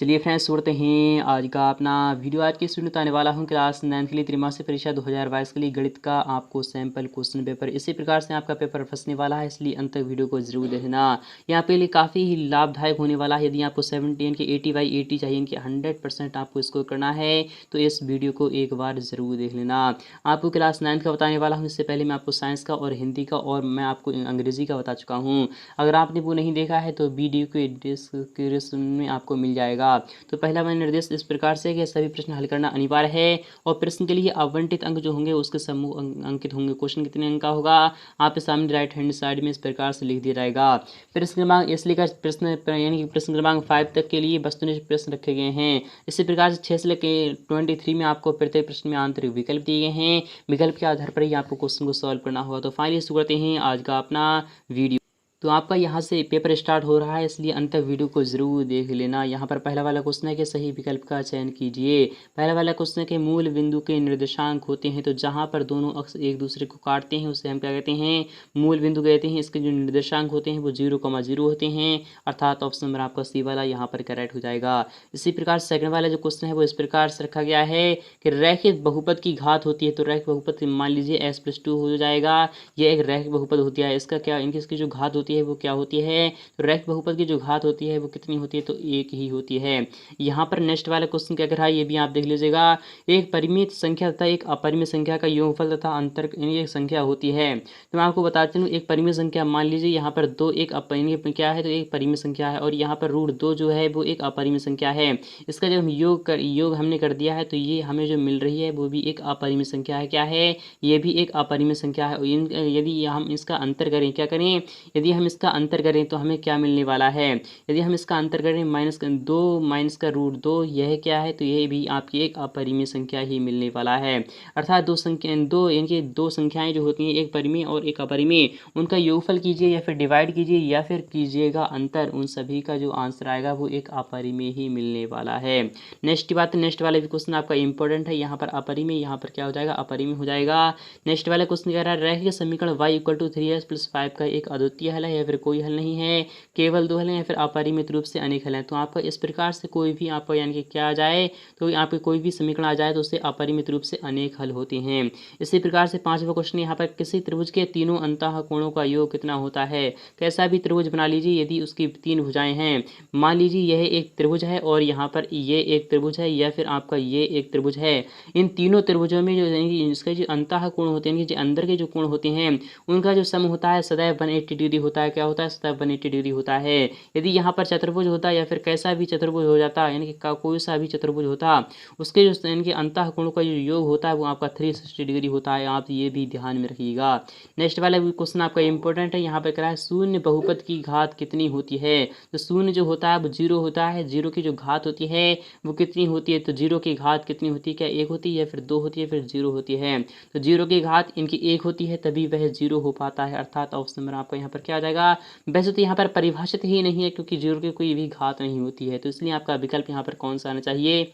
चलिए फ्रेंड्स, सुनते हैं आज का अपना वीडियो। आज की इस वीडियो में आने वाला हूं क्लास 9 के लिए त्रैमासिक परीक्षा 2022 के लिए गणित का आपको सैंपल क्वेश्चन पेपर इसी प्रकार से आपका पेपर फंसने वाला है, इसलिए अंत तक वीडियो को जरूर देखना। यहाँ पे लिए काफ़ी ही लाभदायक होने वाला है। यदि आपको 70 के 80/80 चाहिए, इनके 100% आपको स्कोर करना है, तो इस वीडियो को एक बार ज़रूर देख लेना। आपको क्लास 9 का बताने वाला हूँ। इससे पहले मैं आपको साइंस का और हिंदी का और मैं आपको अंग्रेज़ी का बता चुका हूँ। अगर आपने वो नहीं देखा है तो वीडियो के डिस्क्रिप्शन में आपको मिल जाएगा। तो पहला वाला निर्देश इस प्रकार से कि सभी प्रश्न हल करना अनिवार्य है और प्रश्न के लिए आवंटित अंक जो होंगे उसके समूह अंकित होंगे। क्वेश्चन कितने अंक का होगा आपके सामने राइट हैंड साइड में इस प्रकार से लिख दिया जाएगा। प्रश्न क्रमांक इसलिए का प्रश्न यानी कि प्रश्न क्रमांक 5 तक के लिए वस्तुनिष्ठ प्रश्न रखे गए हैं। इसी प्रकार से 6 से लेकर 23 में आपको प्रत्येक प्रश्न में आंतरिक विकल्प दिए गए हैं। विकल्प के आधार पर ही आपको क्वेश्चन को सॉल्व करना होगा। तो फाइनली शुरू करते हैं आज का अपना वीडियो। तो आपका यहाँ से पेपर स्टार्ट हो रहा है, इसलिए अंत तक वीडियो को ज़रूर देख लेना। यहाँ पर पहला वाला क्वेश्चन है कि सही विकल्प का चयन कीजिए। पहला वाला क्वेश्चन है कि मूल बिंदु के निर्देशांक होते हैं, तो जहाँ पर दोनों अक्ष एक दूसरे को काटते हैं उसे हम क्या कहते हैं, मूल बिंदु कहते हैं। इसके जो निर्देशांक होते हैं वो 0,0 होते हैं, अर्थात ऑप्शन नंबर आपका सी वाला यहाँ पर करेक्ट हो जाएगा। इसी प्रकार सेकंड वाला जो क्वेश्चन है वो इस प्रकार से रखा गया है कि रैखिक बहुपद की घात होती है, तो रैखिक बहुपद मान लीजिए s+2 हो जाएगा। ये एक रैखिक बहुपद होती है। इसका क्या इसकी जो घात होती है वो क्या होती है, तो रैखिक बहुपद की जो घात होती है वो कितनी होती है, तो एक ही होती है। यहाँ पर नेक्स्ट वाला क्वेश्चन क्या कर रहा है ये भी आप देख लीजिएगा। एक परिमित संख्या तथा एक अपरिमित संख्या का योगफल तथा अंतर एक संख्या होती है। तो मैं आपको बताती हूँ, एक परिमित संख्या मान लीजिए यहाँ पर 2 एक अपरिमित क्या है, तो एक परिमित संख्या है, और यहाँ पर √2 जो है वो एक अपरिमित संख्या है। इसका जब हम योग हमने कर दिया है तो ये हमें जो मिल रही है वो भी एक अपरिमित संख्या है। क्या है, ये भी एक अपरिमित संख्या है। यदि हम इसका अंतर करें, क्या करें, यदि हम इसका अंतर करें तो हमें क्या मिलने वाला है, यदि हम इसका अंतर करें -2 माइनस का √2, यह क्या है, तो यह भी आपकी एक अपरिमेय संख्या ही मिलने वाला है। अर्थात दो संख्याएं जो होती हैं, एक परिमेय और एक अपरिमेय, उनका योगफल कीजिए या फिर डिवाइड कीजिए या फिर कीजिएगा अंतर, उन सभी का जो आंसर आएगा वो एक अपरिमेय ही मिलने वाला है। नेक्स्ट वाला भी क्वेश्चन आपका इंपॉर्टेंट है। यहाँ पर अपरिमेय, यहाँ पर क्या हो जाएगा, अपरिमेय हो जाएगा। नेक्स्ट वाला क्वेश्चन कह रहा है रैखिक समीकरण y = 3s + 5 का एक अद्वितीय हल है या फिर कोई हल नहीं है, केवल 2 हल हैं या फिर अपरिमित रूप से अनेक हल हैं। तो आपका इस प्रकार से कोई भी आपका यानी कि क्या आ जाए, तो आपके कोई भी समीकरण आ जाए तो उससे अपरिमित रूप से अनेक हल होते हैं। इसी प्रकार से 5वां क्वेश्चन यहाँ पर किसी त्रिभुज के तीनों अंतः कोणों का योग कितना होता है। कैसा भी त्रिभुज बना लीजिए, यदि उसकी 3 भुजाएं हैं, मान लीजिए यह एक त्रिभुज है और यहाँ पर ये एक त्रिभुज है या फिर आपका ये एक त्रिभुज है। इन तीनों त्रिभुजों में जो इसके जो अंतः कोण होते हैं, जो अंदर के जो कोण होते हैं, उनका जो सम होता है सदैव 180 डिग्री होता है। क्या होता है, सदैव 180 डिग्री होता है। यदि यहाँ पर चतुर्भुज होता या फिर कैसा भी चतुर्भुज हो जाता, यानी कि कोई सा भी चतुर्भुज होता, उसके जो यानी कि अंतः कोणों का जो योग होता है वो आपका 360 डिग्री होता है। आप ये भी ध्यान में रखिएगा। नेक्स्ट वाला क्वेश्चन आपका इंपॉर्टेंट है। यहाँ पर क्या है, शून्य बहुपद की घात कितनी होती है। तो शून्य जो होता है वो 0 होता है, 0 की जो घात होती है वो कितनी होती है, तो 0 की घात कितनी होती है, क्या 1 होती है या फिर 2 होती है, फिर 0 होती है। तो 0 की घात इनकी 1 होती है, तभी वह 0 हो पाता है। अर्थात ऑप्शन नंबर आपका यहाँ पर क्या आ जाएगा, वैसे तो यहाँ पर परिभाषित ही नहीं है क्योंकि 0 की कोई भी घात नहीं होती है, तो इसलिए आपका विकल्प यहाँ पर कौन सा आना चाहिए।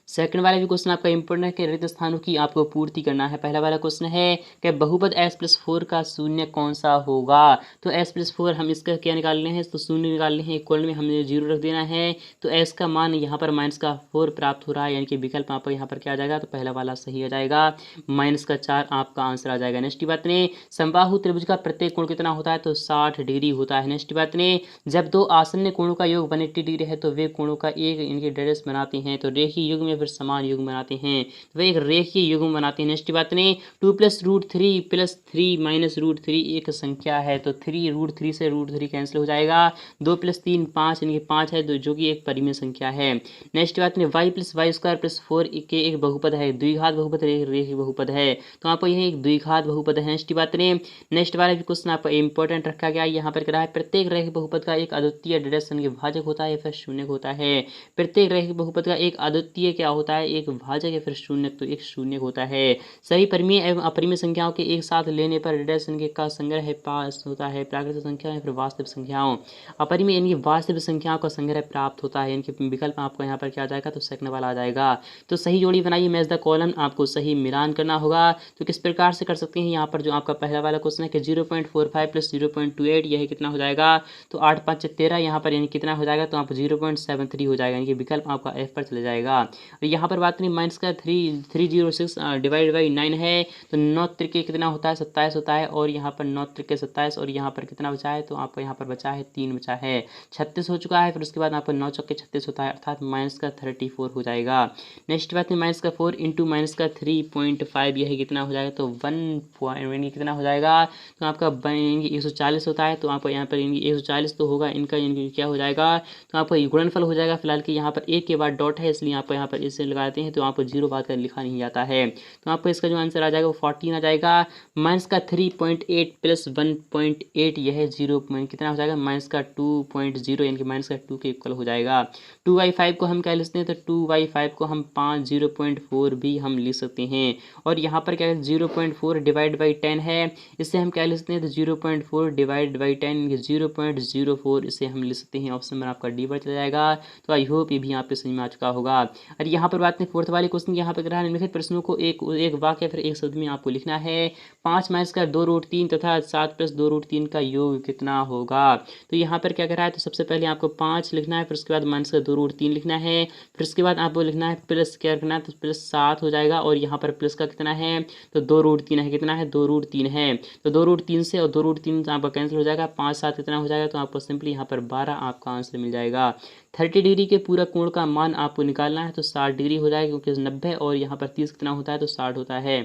सेकंड वाला भी क्वेश्चन आपका इंपॉर्टेंट है कि रिक्त स्थानों की आपको पूर्ति करना है। पहला वाला क्वेश्चन है कि बहुपद s+4 का शून्य कौन सा होगा। तो s+4 हम इसका क्या निकालने हैं, तो शून्य निकालने हैं। इक्वल में हमने 0 रख देना है, तो s का मान यहाँ पर -4 प्राप्त हो रहा है, यानी कि विकल्प आपका यहाँ पर क्या आ जाएगा, तो पहला वाला सही आ जाएगा, -4 आपका आंसर आ जाएगा। नेक्स्ट बात ने समबाहु त्रिभुज का प्रत्येक कोण कितना होता है, तो 60 डिग्री होता है। नेक्स्ट बात ने जब दो आसन्न कोणों का योग 180 डिग्री है तो वे कोणों का एक इनके डायरेक्ट बनाते हैं, तो रेखीय युग्म फिर समान युग्म बनाते हैं, तो वे एक रेखीय युग्म बनाते हैं। नेक्स्ट बात ने 2 + √3 + 3 - √3 एक संख्या है, तो 3 √3 से √3 कैंसिल हो जाएगा। 2 + 3 5 यानी 5 है, जो कि एक परिमेय संख्या है। नेक्स्ट बात में y + y² + 4 के एक बहुपद है, द्विघात बहुपद एक रेखीय बहुपद है, तो आपको यह एक द्विघात बहुपद है। नेक्स्ट बात ने नेक्स्ट वाला भी क्वेश्चन आपका इंपॉर्टेंट रखा गया, यहाँ पर क्या है, प्रत्येक रेखीय बहुपद का एक अद्वितीय डायरेक्शन के भाजक होता है या फिर शून्य होता है। प्रत्येक रेखीय बहुपद का एक अद्वितीय क्या क्या होता है, एक भाजक या फिर शून्य, तो एक शून्य होता है। सभी परिमेय एवं अपरिमेय संख्याओं के एक साथ लेने पर रिडक्शन का संग्रह पास होता है, प्राकृतिक संख्या या फिर वास्तविक संख्याओं। अपरिमेय यानी वास्तविक संख्याओं का संग्रह प्राप्त होता है। इनके विकल्प आपको यहाँ पर क्या आ जाएगा, तो सेकंड वाला आ जाएगा। तो सही जोड़ी बनाइए, मैच द कॉलम, आपको सही मिलान करना होगा। तो किस प्रकार से कर सकते हैं, यहाँ पर जो आपका पहला वाला क्वेश्चन है कि 0.45 प्लस 0.28 यह कितना हो जाएगा, तो 8 5 13, यहाँ पर यानी कितना हो जाएगा, तो आप 0.73 हो जाएगा, यानी कि विकल्प आपका एफ पर चले जाएगा। और यहाँ पर बात करें माइनस का 306 डिवाइड बाई 9 है, तो 9 त्रिके कितना होता है, 27 होता है। और यहाँ पर 9 त्रिके 27, और यहाँ पर कितना बचा है, तो आपको यहाँ पर बचा है 3 बचा है, 36 हो चुका है। फिर उसके बाद आपको 9 चौके 36 होता है, अर्थात माइनस का 34 हो जाएगा। नेक्स्ट बात है माइनस का 4 इंटू माइनस का 3.5, यह कितना हो जाएगा, तो 1 कितना हो जाएगा, तो आपका 140 होता है। तो आपको यहाँ पर 140 तो होगा, इनका क्या हो जाएगा, तो आपका गुणनफल हो जाएगा। फिलहाल कि यहाँ पर एक के बाद डॉट है, इसलिए आपको यहाँ पर इसे लगाते हैं, तो आपको 0 बात कर लिखा नहीं जाता है। तो आपको इसका जो आंसर आ जाएगा वो 14 आ जाएगा। माइनस का 3.8 प्लस 1.8, यह 0 कितना हो जाएगा, माइनस का 2.0, यानी कि माइनस का 2 के इक्वल हो जाएगा। 2/5 को हम क्या लिखते हैं, तो 2/5 को हम 0.4 भी हम लिख सकते हैं। और यहाँ पर क्या है, 0.4 डिवाइड बाई 10 है, इससे हम क्या लिख सकते हैं, तो 0.4 डिवाइड बाई 10 0.04, इसे हम लिख सकते हैं। ऑप्शन में आपका डी पर चला जाएगा। तो आई होप ये भी आपके समझ में आ चुका होगा। और यहाँ पर बात करें फोर्थ वाले क्वेश्चन, यहाँ पर रहा निम्नलिखित प्रश्नों को एक वाक्य फिर एक शब्द में आपको लिखना है। 5 माइनस का 2√3 तथा 7 प्लस 2√3 का योग कितना होगा। तो यहाँ पर क्या कर रहा है, तो सबसे पहले आपको 5 लिखना है, फिर उसके बाद माइनस का 2√3 लिखना है, फिर उसके बाद आपको लिखना है प्लस क्या करना है, तो प्लस 7 हो जाएगा। और यहाँ पर प्लस का कितना है, तो 2√3 है, कितना है, 2√3 है। तो 2√3 से और 2√3 आपका कैंसिल हो जाएगा, 5 7 कितना हो जाएगा, तो आपको सिंपली यहाँ पर 12 आपका आंसर मिल जाएगा। 30 डिग्री के पूरा कोण का मान आपको निकालना है, तो 60 डिग्री हो जाएगा, क्योंकि 90 और यहाँ पर 30 कितना होता है, तो 60 होता है।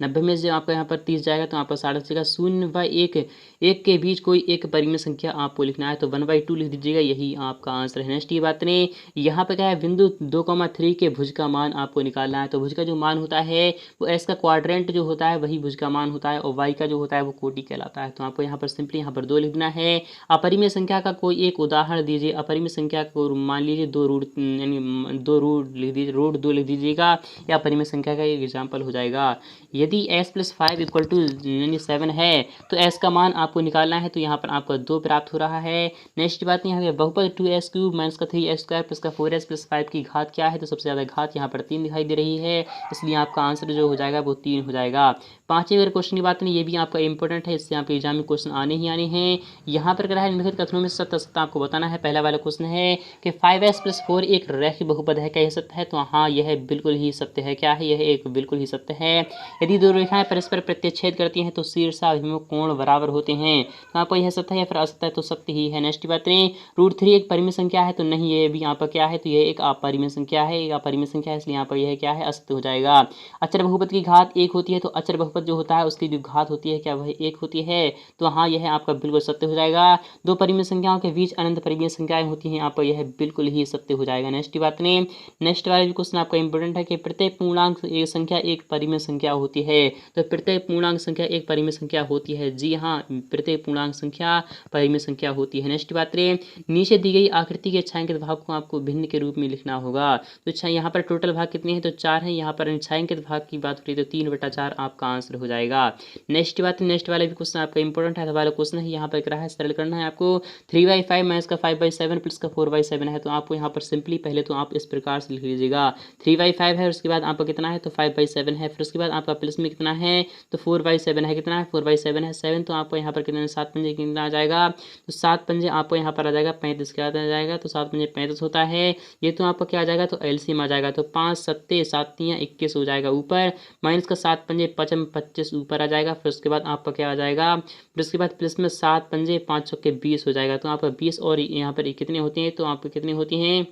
90 में से आपका यहाँ पर 30 जाएगा, तो आपका 60 बचेगा। 0/1 के बीच कोई एक परिमेय संख्या आपको लिखना है, तो 1/2 लिख दीजिएगा, यही आपका आंसर है। नेक्स्ट ये बात नहीं, यहाँ पे क्या है, बिंदु 2,3 के भुज का मान आपको निकालना है। तो भुज का जो मान होता है वो एस का क्वाड्रेंट जो होता है वही भुज का मान होता है, और वाई का जो होता है वो कोटि कहलाता है। तो आपको यहाँ पर सिंपली यहाँ पर 2 लिखना है। अपरिमेय संख्या का कोई एक उदाहरण दीजिए। अपरिमेय संख्या को मान लीजिए 2 रूट यानी 2 रूट लिख दीजिए, रूट 2 लिख दीजिएगा, या परिमेय संख्या का एक एग्जाम्पल हो जाएगा। यदि s + 5 = 7 है, तो s का मान आपको निकालना है, तो यहाँ पर आपको 2 प्राप्त हो रहा है। नेक्स्ट बात यहाँ पे बहुपद 2s³ माइनस का 3s² प्लस का 4s + 5 की घात क्या है, तो सबसे ज़्यादा घात यहाँ पर 3 दिखाई दे रही है, इसलिए आपका आंसर जो हो जाएगा वो 3 हो जाएगा। 5वें अगर क्वेश्चन की बात नहीं, ये भी आपका इंपॉर्टेंट है, इससे आपके एग्जाम में क्वेश्चन आने ही आने हैं। यहाँ पर क्या है, निम्नलिखित कथनों में सत्य असत्य आपको बताना है। पहला वाला क्वेश्चन है कि 5s + 4 एक रैखिक बहुपद है, क्या यह सत्य है, तो हाँ यह बिल्कुल ही सत्य है। क्या है, यह एक बिल्कुल ही सत्य है। यदि दो रेखाएं परस्पर प्रत्येक्षेद करती हैं तो शीर्षाभिमुख कोण बराबर होते हैं, तो आपको यह सत्य है या फिर असत्य है, तो सत्य ही है। नेक्स्ट बात करें, √3 एक परिमेय संख्या है, तो नहीं, ये भी आपका क्या है, तो यह एक अपरिमेय संख्या है, एक अपरिमेय संख्या है, इसलिए यहाँ पर यह क्या है, असत्य हो जाएगा। अचर बहुपद की घात 1 होती है, तो अचर बहुपद जो होता है उसकी जो घात होती है क्या वह 1 होती है, तो हाँ यह आपका बिल्कुल सत्य हो जाएगा। दो परिमेय संख्याओं के बीच अनंत परिमेय संख्याएं होती हैं, आपको यह बिल्कुल ही सत्य हो जाएगा। नेक्स्ट बात करें, नेक्स्ट वाला क्वेश्चन आपका इंपॉर्टेंट है कि प्रत्येक पूर्णांक संख्या एक परिमेय संख्या होती है, तो प्रत्येक पूर्णांक संख्या एक परिमेय संख्या होती है। जी हाँ, प्रत्येक पूर्णांक संख्या परिमेय संख्या होती है। नेक्स्ट बात करें, नीचे दी गई आकृति के छायांकित भाग को आपको भिन्न के रूप में लिखना होगा। तो यहाँ पर टोटल भाग कितने हैं, तो 4 हैं। यहाँ पर छायांकित भाग की बात करें तो 3/4 आपका आंसर हो जाएगा। नेक्स्ट बात, नेक्स्ट वाला भी क्वेश्चन आपका इंपॉर्टेंट है, वाला क्वेश्चन है, यहाँ पर क्या है, सरल करना है आपको। 3/5 माइनस का 5/7 प्लस का 4/7 है, तो आपको यहाँ पर सिंपली पहले तो आप इस प्रकार से लिख लीजिएगा। 3/5 है, उसके बाद आपका कितना है, तो 5/7 है, फिर उसके बाद आपका प्लस में कितना है, तो 4/7 है, कितना है, 4/7 है 7, तो आपको यहाँ पर कितना 7 पंजे कितना आ जाएगा, तो 7 पंजे आपको यहाँ पर आ जाएगा 35 के आ जाएगा, तो 7 पंजे 35 होता है। ये तो आपका क्या आ जाएगा, तो एलसीएम आ जाएगा, तो 5 7 7 21 हो जाएगा ऊपर, माइनस का 7 पंजे 25 ऊपर आ जाएगा। फिर उसके बाद आपका क्या आ जाएगा, फिर उसके बाद प्लस में 7 पंजे 5 चौके 20 हो जाएगा, तो आपका 20 और यहाँ पर कितने होते हैं, तो आपको कितने होती हैं,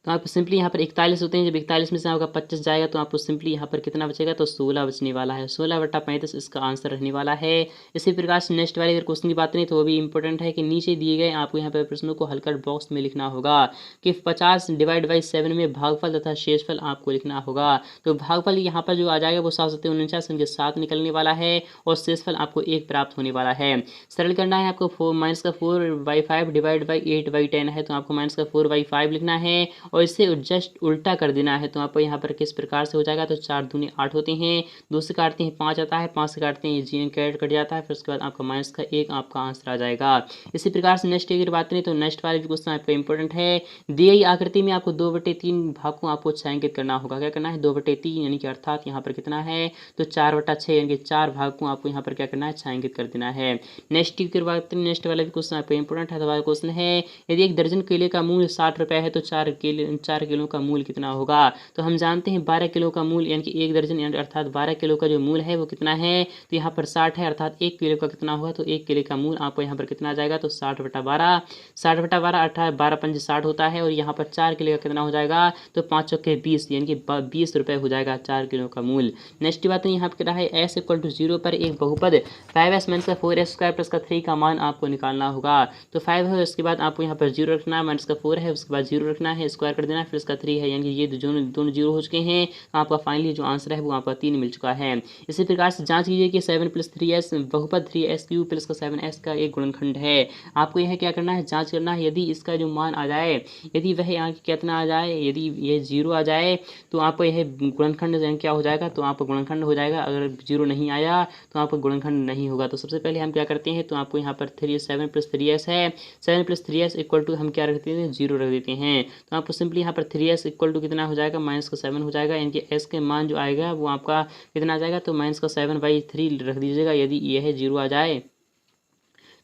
तो आपको सिंपली यहाँ पर 41 होते हैं। जब 41 में से आपका 25 जाएगा तो आपको सिंपली यहाँ पर कितना बचेगा, तो 16 बचने वाला है। 16/35 इसका आंसर रहने वाला है। इसी प्रकार से नेक्स्ट वाले अगर क्वेश्चन की बात करें तो वो भी इंपॉर्टेंट है कि नीचे दिए गए आपको यहाँ पर प्रश्नों को हल कर बॉक्स में लिखना होगा कि 50/7 में भागफल तथा शेषफल आपको लिखना होगा। तो भागफल यहाँ पर जो आ जाएगा वो 7/49 निकलने वाला है, और शेषफल आपको 1 प्राप्त होने वाला है। सरल करना है आपको, माइनस का 4/5 डिवाइड बाई 8/10 है, तो आपको माइनस का 4/5 लिखना है, और इसे जस्ट उल्टा कर देना है। तो आपको यहाँ पर किस प्रकार से हो जाएगा, तो 4 दूनी 8 होते हैं, 2 से काटते हैं 5 आता है, 5 से काटते हैं ये जी कैरेट कट जाता है, फिर उसके बाद आपका माइनस का 1 आपका आंसर आ जाएगा। इसी प्रकार से नेक्स्ट की बात करें तो नेक्स्ट वाले भी क्वेश्चन आपका इंपॉर्टेंट है। दी गई आकृति में आपको 2/3 भाग को आपको छायांकित करना होगा। क्या करना है, 2/3 यानी कि अर्थात यहाँ पर कितना है, तो 4/6 यानी कि 4 भाग को आपको यहाँ पर क्या करना है, छायांकित कर देना है। नेक्स्ट की बात करें, नेक्स्ट वाला भी क्वेश्चन आपका इंपॉर्टेंट है। सवाल क्वेश्चन है, यदि 1 दर्जन केले का मूल्य 60 रुपये है तो 4 किलो का मूल्य कितना होगा। तो हम जानते हैं 12 किलो का मूल्य यानी कि 1 दर्जन यानी अर्थात 12 किलो का जो मूल्य है वो कितना है, तो यहाँ पर 60 है, अर्थात 1 किलो का कितना होगा, तो 1 किलो का मूल्य आपको यहाँ पर कितना आ जाएगा, तो 60/12, 60/12 अर्थात 12 पंजे 60 होता है, और यहाँ पर 4 किलो का कितना हो जाएगा, तो 5 चौके 20 यानी कि 20 रुपये हो जाएगा 4 किलो का मूल्य। नेक्स्ट बात है यहाँ पर क्या है, s = 0 पर एक बहुपद 5s - 4s² + 3 का मान आपको निकालना होगा। तो 5 है, उसके बाद आपको यहाँ पर 0 रखना है, -4 है, उसके बाद 0 रखना है, स्क्वायर कर देना है, फिर इसका 3 है, यानी कि ये दोनों 0 हो चुके हैं। आपका फाइनली जो आंसर है वो आपका 3 मिल चुका है। इसी प्रकार से जांच कीजिए कि 7 + 3s बहुपद 3s³ + 7s का एक गुणनखंड है। आपको यह क्या करना है, जांच करना है। यदि इसका जो मान आ जाए, यदि वह यहाँ कितना आ जाए, यदि ये 0 आ जाए तो आपको यह गुणनखंड क्या हो जाएगा, तो आपका गुणनखंड हो जाएगा। अगर 0 नहीं आया तो आपका गुणनखंड नहीं होगा। तो सबसे पहले हम क्या करते हैं, तो आपको यहाँ पर 7 + 3s है, 7 + 3s = हम क्या रख देते हैं, 0 रख देते हैं। तो आपको सिंपली यहाँ पर 3s = कितना हो जाएगा, -7 हो जाएगा, यानी कि s के मान जो आएगा वो आपका कितना आ जाएगा, तो -7/3 रख दीजिएगा। यदि यह 0 आ जाए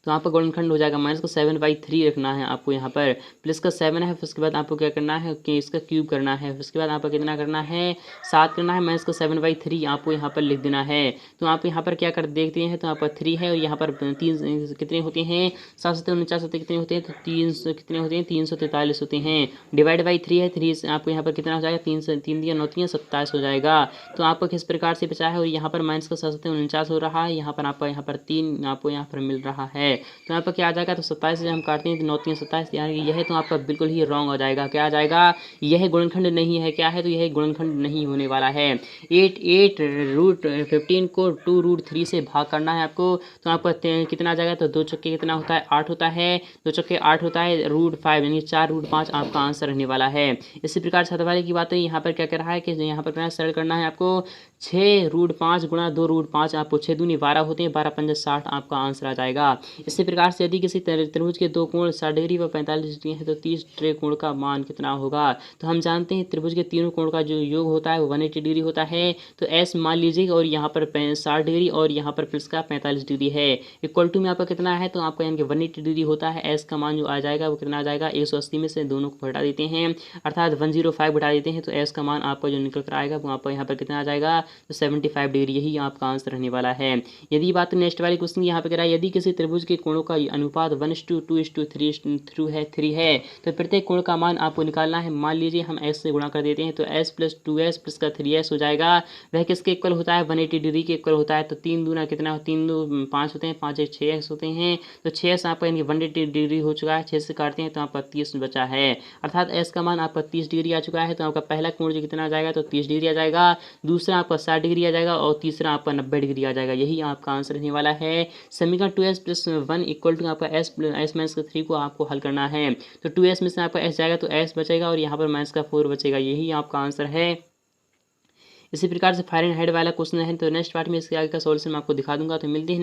तो आपका गुणनखंड हो जाएगा, -7/3 रखना है आपको यहाँ पर, प्लस का 7 है, फिर उसके बाद आपको क्या करना है कि इसका क्यूब करना है, फिर उसके बाद आपको कितना करना है, 7 करना है, -7/3 आपको यहाँ पर लिख देना है। तो आप यहाँ पर क्या कर देखते हैं, तो आपका 3 है, और यहाँ पर 3 कितने होते हैं, 7 × 49 कितने होते हैं, तो 300 कितने होते हैं, 343 होते हैं, डिवाइड बाई 3 है, 3 से आपको यहाँ पर कितना हो जाएगा, 3 से 3 दिया 9 3 27 हो जाएगा। तो आपको किस प्रकार से बचा है, और यहाँ पर -7 हो रहा है, यहाँ पर आपका यहाँ पर 3 आपको यहाँ पर मिल रहा है। तो यहाँ पर क्या आ जाएगा, तो 27 से हम काटते हैं तो 9 3 27, यानी यह तो आपका बिल्कुल ही रॉन्ग हो जाएगा। क्या आ जाएगा, यह गुणनखंड नहीं है, क्या है, तो यह गुणनखंड नहीं होने वाला है। 8√15 को 2√3 से भाग करना है आपको। तो आपका कितना आ जाएगा, तो 2 चक्के कितना होता है, 8 होता है, 2 चक्के 8 होता है, √5 यानी 4√5 आपका आंसर रहने वाला है। इसी प्रकार छठ वाले की बात है, यहाँ पर क्या कर रहा है कि यहाँ पर सरल करना है आपको, 6√5 × 2√5 आपको 6 दूनी 12 होते हैं, 12 पंजे 60 आपका आंसर आ जाएगा। इसी प्रकार से यदि किसी त्रिभुज के 2 कोण 60 डिग्री व 45 डिग्री है तो 30 कोण का मान कितना होगा। तो हम जानते हैं त्रिभुज के तीनों कोण का जो योग होता है वो 180 डिग्री होता है। तो एस मान लीजिए, और यहाँ पर 60 डिग्री और यहाँ पर प्लस का 45 डिग्री है, इक्वल टू में आपका कितना है, तो आपका यानी कि 180 डिग्री होता है। एस का मान जो आ जाएगा वो कितना आ जाएगा, 180 में से दोनों को घटा देते हैं, अर्थात 105 घटा देते हैं, तो एस का मान आपका जो निकल कर आएगा वो आपका यहाँ पर कितना आ जाएगा, तो 75 डिग्री, यही आपका आंसर रहने वाला है। यदि बात नेक्स्ट वाली क्वेश्चन यहाँ पे कह रहा है, यदि किसी त्रिभुज के कोणों का अनुपात 1:2:3 है तो प्रत्येक कोण का मान आपको निकालना है। मान लीजिए हम s से गुणा कर देते हैं, तो s + 2s + का 3s हो जाएगा। वह किसके इक्वल होता है, 180 डिग्री के इक्वल होता है। तो 3 दूना कितना, 3 2 5 होते हैं, 5 1 6s होते हैं, तो 6s आपका यानी 180 डिग्री हो चुका है। 6 से काटते हैं तो आपका 30 बचा है, अर्थात s का मान आपका 30 डिग्री आ चुका है। तो आपका पहला कोण जो कितना आ जाएगा, तो 30 डिग्री आ जाएगा, दूसरा आपका 60 डिग्री आ जाएगा, और तीसरा आपका 90 डिग्री आ जाएगा। यही आपका आंसर रहने वाला है। समीकरण 2s + 1 = आपका s - 3 को आपको हल करना है। तो 2s में से आपका s जाएगा तो s बचेगा, और यहाँ पर -4 बचेगा, यही आपका आंसर है। इसी प्रकार से फ़ारेनहाइट वाला क्वेश्चन है, तो नेक्स्ट पार्ट में इसके आगे का सॉल्यूशन मैं आपको दिखा दूंगा। तो मिलते हैं।